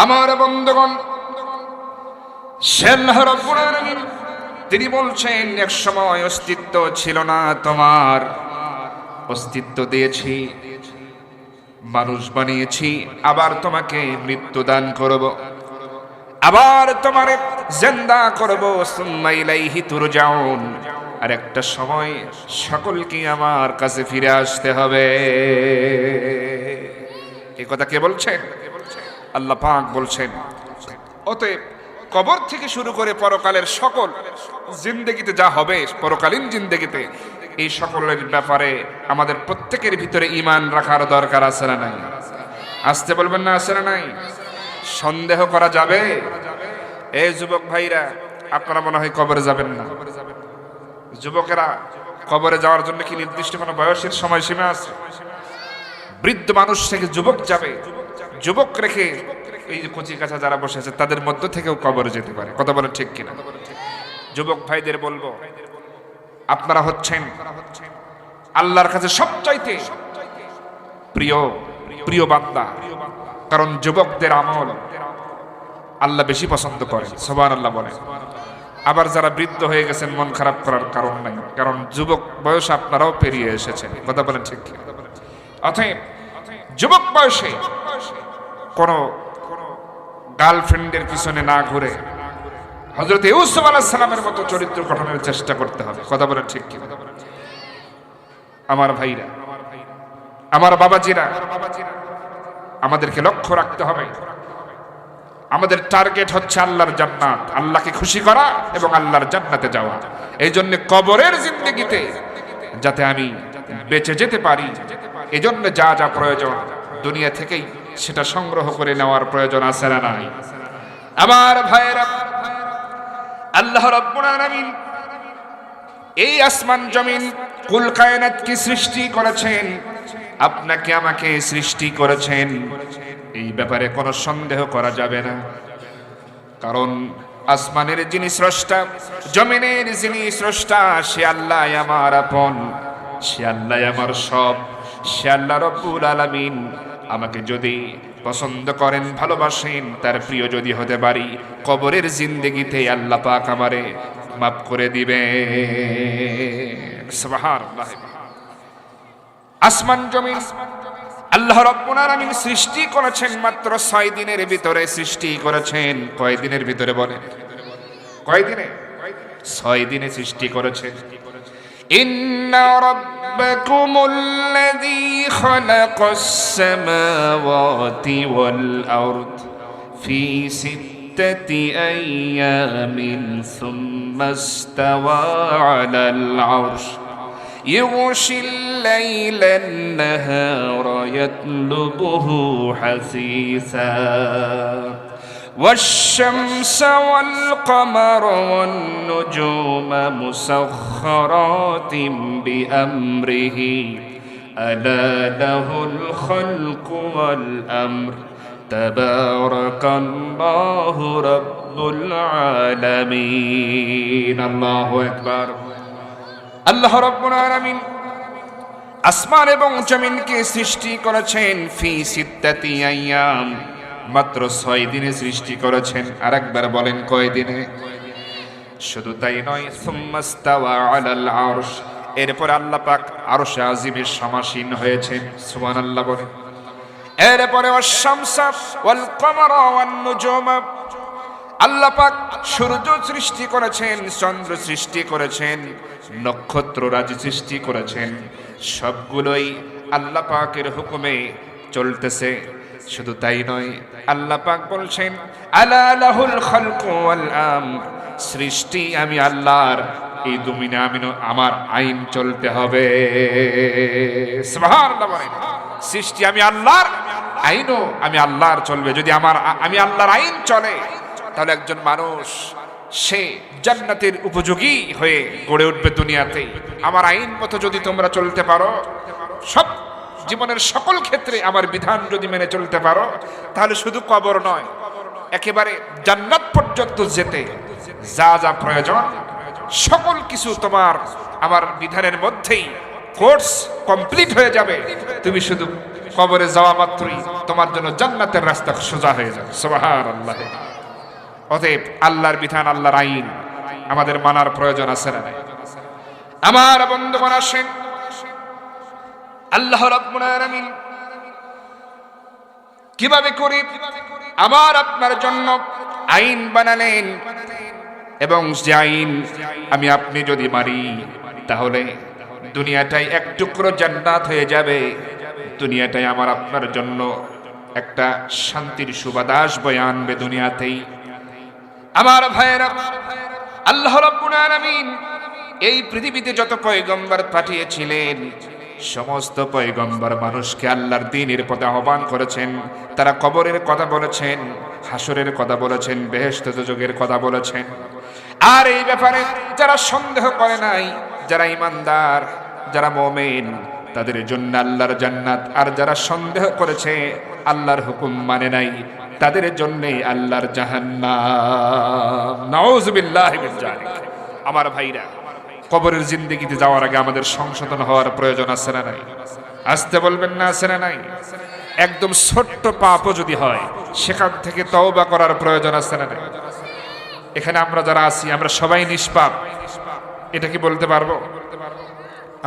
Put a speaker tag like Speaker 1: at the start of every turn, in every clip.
Speaker 1: আমার বন্ধুগণ, আল্লাহ রাব্বুল আলামিন তিনি বলছেন, এক সময় অস্তিত্ব ছিল না, তোমার অস্তিত্ব দিয়েছি, মানুষ বানিয়েছি, আবার তোমাকে মৃত্যু দান করব, আবার তোমার জিন্দা করব, সুম্মা ইলাইহি তুরজাউন। আর একটা সময় সকলকে আমার কাছে ফিরে আসতে হবে। এই কথা কে বলছেন? আল্লাহ পাক বলছেন। অতএব কবর থেকে শুরু করে পরকালের সকল জিন্দেগিতে যা হবে, পরকালীন জিন্দেগিতে, এই সকলের ব্যাপারে আমাদের প্রত্যেকের ভিতরে ঈমান রাখার দরকার আছে না নাই? আসতে বলবেন না, আছে না নাই? সন্দেহ করা যাবে? এই যুবক ভাইরা, আপনারা মনে হয় কবরে যাবেন না। যুবকেরা, কবরে যাওয়ার জন্য কি নির্দিষ্ট কোনো বয়সের সময়সীমা আছে? বৃদ্ধ মানুষ থেকে যুবক যাবে, যুবক রেখে এই যে কচি কাছা যারা বসে আছে তাদের মধ্য থেকেও কবরে যেতে পারে। কথা বলেন ঠিক কিনা? যুবক ভাইদের বলবো, আপনারা হচ্ছেন আল্লাহর কাছে সবচাইতে প্রিয় প্রিয় বান্দা, কারণ যুবকদের আমল আল্লাহ বেশি পছন্দ করেন। সুবহানাল্লাহ বলেন। আবার যারা বৃদ্ধ হয়ে গেছেন, মন খারাপ করার কারণ নাই, কারণ যুবক বয়স আপনারাও পেরিয়ে এসেছেন। কথা বলেন ঠিক কিনা? অতএব যুবক বয়সে কোনো গার্লফ্রেন্ডের পিছনে না ঘুরে হযরত ইউসুফ আলাইহিস সালামের মতো চরিত্র গঠনের চেষ্টা করতে হবে। কথা বলেন ঠিক কি? আমার ভাইরা, আমার বাবাজিরা, আমাদেরকে লক্ষ্য রাখতে হবে, আমাদের টার্গেট হচ্ছে আল্লাহর জান্নাত, আল্লাহকে খুশি করা এবং আল্লাহর জান্নাতে যাওয়া। এই জন্য কবরের জিন্দেগিতে যাতে আমি বেঁচে যেতে পারি, এই জন্য যা যা প্রয়োজন দুনিয়া থেকেই সেটা সংগ্রহ করে নেওয়ার প্রয়োজন আছে না নাই? আমার ভাইরা, আল্লাহ রাব্বুল আলামিন এই আসমান জমিন কুল কায়নাত কি সৃষ্টি করেছেন, আপনাকে আমাকে সৃষ্টি করেছেন, এই ব্যাপারে কোনো সন্দেহ করা যাবে না। কারণ আসমানের যিনি স্রষ্টা, জমিনের যিনি স্রষ্টা, সে আল্লাহ আমার আপন, সে আল্লাহ আমার সব, সে আল্লাহ রাব্বুল আলামিন আমাকে যদি পছন্দ করেন, ভালোবাসেন, তার প্রিয় যদি হতে পারি, কবরের জিন্দেগিতে আল্লাহ পাক আমারে মাফ করে দিবে। সুবহানাল্লাহ। আসমান জমিন আল্লাহ রাব্বুল আলামিন সৃষ্টি করেছেন মাত্র 6 দিনের ভিতরে সৃষ্টি করেছেন। কয় দিনের ভিতরে বলেন? কয় দিনে? 6 দিনে সৃষ্টি করেছেন। ইন্না রাব্বাকুমুল্লাযী খালাকাস সামাওয়াতি ওয়াল আরদ ফি সিত্তাতি আইয়ামিন সুম্মা ইসতাওয়া আলাল আরশ يغشي الليل النهار يطلبه حثيثا والشمس والقمر والنجوم مسخرات بأمره ألا له الخلق والأمر تبارك الله رب العالمين الله أكبر আল্লাহ রাব্বুল আলামিন আসমান এবং জমিনকে সৃষ্টি করেছেন ফি সিত্তাতি আইয়াম, মাত্র 6 দিনে সৃষ্টি করেছেন। আরেকবার বলেন, কয় দিনে? শুধু তাই নয়, সুম্মাস্তাওয়া আলাল আরশ, এরপর আল্লাহ পাক আরশে আজিমের সমাসীন হয়েছেন। সুবহানাল্লাহ বলেন। এরপরে ওয়াশ-শামসা ওয়াল কমারা ওয়ান নুজুমা, আল্লাহ পাক সূর্য সৃষ্টি করেছেন, চন্দ্র সৃষ্টি করেছেন, নক্ষত্র রাজি সৃষ্টি করেছেন, সবগুলোই আল্লাহ পাকের হুকুমে চলতেছে। শুধু তাই নয়, আল্লাহ পাক বলছেন আলা লাহুল খালকু ওয়াল আমর, সৃষ্টি আমি আল্লাহর, এই জমিনে আমার আইন চলতে হবে। সুবহানাল্লাহ বলেন। সৃষ্টি আমি আল্লাহর, আইনও আমি আল্লাহর চলবে। যদি আমি আল্লাহর আইন চলে, তাহলে একজন মানুষ সে জান্নাতের উপযোগী হয়ে গড়ে উঠবে দুনিয়াতে। আমার আইন মতো যদি তোমরা চলতে পারো, সব জীবনের সকল ক্ষেত্রে আমার বিধান যদি মেনে চলতে পারো, তাহলে শুধু কবর নয়, একেবারে জান্নাত পর্যন্ত যেতে যা যা প্রয়োজন সকল কিছু তোমার আমার বিধানের মধ্যেই কোর্স কমপ্লিট হয়ে যাবে। তুমি শুধু কবরে যাওয়া মাত্রই তোমার জন্য জান্নাতের রাস্তা সোজা হয়ে যাবে। সুবহানাল্লাহ। অতএব আল্লাহর বিধান, আল্লাহর আইন আমাদের মানার প্রয়োজন আছে না? আমার বন্ধুগণ, আসেন আল্লাহ রাব্বুল আলামিন কিভাবে করে আমার আপনার জন্য আইন বানালেন, এবং যে আইন আমি আপনি যদি মানি তাহলে দুনিয়াটাই এক টুকরো জান্নাত হয়ে যাবে, দুনিয়াটাই আমার আপনার জন্য একটা শান্তির সুবাতাস বয়ে আনবে দুনিয়াতেই। আমার ভাইয়েরা, আল্লাহ রাব্বুল আলামিন এই পৃথিবীতে যত পয়গম্বর পাঠিয়েছিলেন, সমস্ত পয়গম্বর মানুষকে আল্লাহর দ্বীনের পথে আহ্বান করেছেন। তারা কবরের কথা বলেছেন, হাসরের কথা বলেছেন, বেহেশত দোজখের কথা বলেছেন। আর এই ব্যাপারে যারা সন্দেহ করে নাই, যারা ঈমানদার, যারা মুমিন, তাদের জন্য আল্লাহর জান্নাত। আর যারা সন্দেহ করেছে, আল্লাহর হুকুম মানে নাই, তাদের জন্যে আল্লাহর জাহান্নাম। নাউযুবিল্লাহি মিন যালিক। আমার ভাইরা, কবরের জিন্দেগিতে যাওয়ার আগে আমাদের সংশোধন হওয়ার প্রয়োজন আছে না নাই? আসতে বলবেন না, আছে না নাই? একদম ছোট্ট পাপও যদি হয়, সেখান থেকে তওবা করার প্রয়োজন আছে না নাই? এখানে আমরা যারা আছি, আমরা সবাই নিষ্পাপ, এটা কি বলতে পারবো?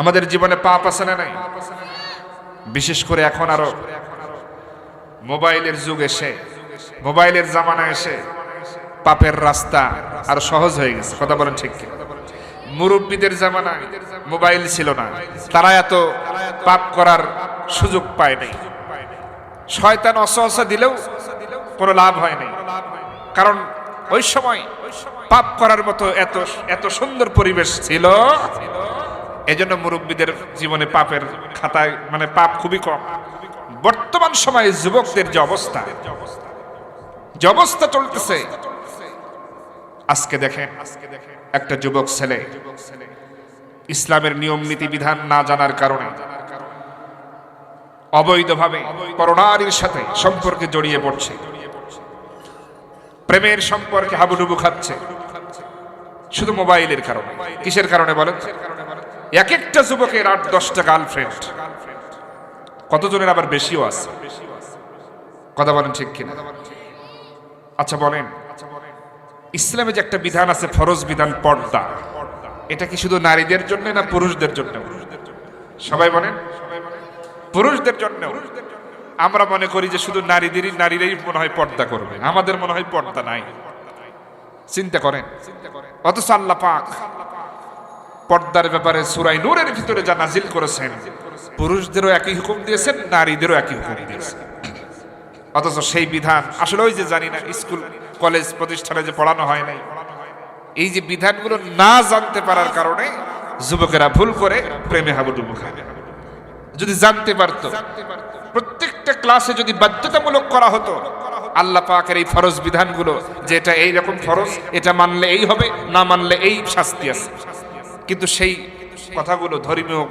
Speaker 1: আমাদের জীবনে পাপ আছে না নাই? বিশেষ করে এখন আরো মোবাইলের যুগ এসে, মোবাইলের জামানা এসে পাপের রাস্তা আরো সহজ হয়ে গেছে। কথা বলেন ঠিক কি? মুরব্বীদের জামানায় মোবাইল ছিল না, তারা এত পাপ করার সুযোগ পায় নাই। শয়তান অসহসা দিলেও কোনো লাভ হয় নাই, কারণ ওই সময় পাপ করার মতো এত এত সুন্দর পরিবেশ ছিল। এজন্য মুরব্বীদের জীবনে পাপের খাতায় মানে পাপ খুবই কম। বর্তমান সময়ে যুবকদের যে অবস্থা চলতেছে, আজকে দেখেন একটা যুবক ছেলে ইসলামের নিয়ম নীতি বিধান না জানার কারণে অবৈধভাবে পরনারীর সাথে সম্পর্কে জড়িয়ে পড়ছে, প্রেমের সম্পর্কে হাবুডুবু খাচ্ছে, শুধু মোবাইলের কারণে। কিসের কারণে বলেন? এক একটা যুবকের 8-10টা গার্লফ্রেন্ড, কতজনের আবার বেশিও আছে। কথা বলেন ঠিক কিনা? আচ্ছা বলেন, ইসলামে যে একটা বিধান আছে, ফরজ বিধান পর্দা, এটা কি শুধু নারীদের জন্য না পুরুষদের জন্য? সবাই বলেন পুরুষদের জন্য। আমরা মনে করি যে শুধু নারীরাই মনে হয় পর্দা করবে, আমাদের মনে হয় পর্দা নাই। চিন্তা করেন, অথচ আল্লাহ পাক পর্দার ব্যাপারে সূরা নূরের ভিতরে যা নাজিল করেছেন, পুরুষদেরও একই হুকুম দিয়েছেন, নারীদেরও একই হুকুম দিয়েছেন। অথচ সেই বিধান আসলে ওই যে জানি না, স্কুল কলেজ প্রতিষ্ঠানে যে পড়ানো হয় নাই, এই যে বিধানগুলো না জানতে পারার কারণে যুবকেরা ভুল করে প্রেমে হাবুডুবু খায়। যদি জানতে পারত, প্রত্যেকটা ক্লাসে যদি বাধ্যতামূলক করা হতো আল্লাহ পাকের এই ফরজ বিধানগুলো, যে এটা এইরকম ফরজ, এটা মানলে এই হবে, না মানলে এই শাস্তি আছে, কিন্তু সেই কথাগুলো, ধর্মীয়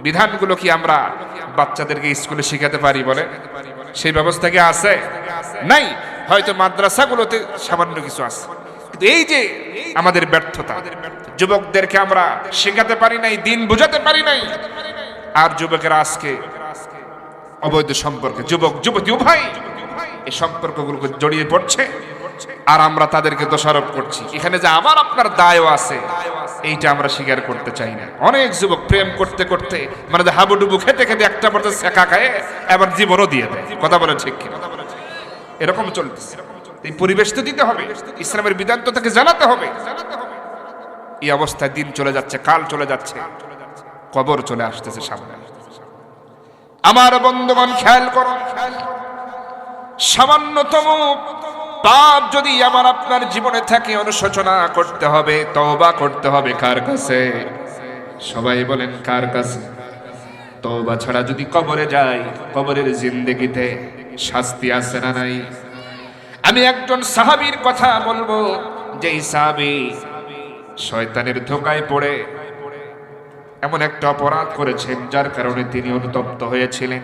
Speaker 1: বিধানগুলো কি আমরা বাচ্চাদেরকে স্কুলে শিখাতে পারি? বলে সেই ব্যবস্থা কি আছে? নাই। হয়তো মাদ্রাসাগুলোতে সামান্য কিছু আছে, কিন্তু এই যে আমাদের ব্যর্থতা, যুবকদেরকে আমরা শেখাতে পারি নাই, দিন বোঝাতে পারি নাই। আর যুবকেরা আজকে অবৈধ সম্পর্কে, যুবক যুবতী উভয় এই সম্পর্কগুলোকে জড়িয়ে পড়ছে, আর আমরা তাদেরকে দোষারোপ করছি। এখানে যে আমার আপনার দায়ও আছে, এইটা আমরা স্বীকার করতে চাই না। অনেক যুবক প্রেম করতে করতে মানে হাবুডুবু খেতে খেতে একটা পর্যায়ে শেখা খায়, এবার জীবনও দিয়ে দেয়। কথা বলে ঠিক কিনা? এরকম চলতেছে। এই পরিবেশ তো দিতে হবে, ইসলামের বিধান তো তাকে জানাতে হবে। এই অবস্থায় দিন চলে যাচ্ছে, কাল চলে যাচ্ছে, কবর চলে আসতেছে সামনে। আমার বন্ধুগণ খেয়াল করুন, সামান্যতম পাপ যদি আমার আপনার জীবনে থাকে, অনুশোচনা করতে হবে, তওবা করতে হবে। কার কাছে? সবাই বলেন কার কাছে? তওবা ছাড়া যদি কবরে যাই, কবরের জিন্দেগিতে শাস্তি আছে না নাই? আমি একজন সাহাবীর কথা বলবো, যেই সাহাবী শয়তানের ধোঁকায় পড়ে এমন একটা অপরাধ করেছেন যার কারণে তিনি অনুতপ্ত হয়েছিলেন।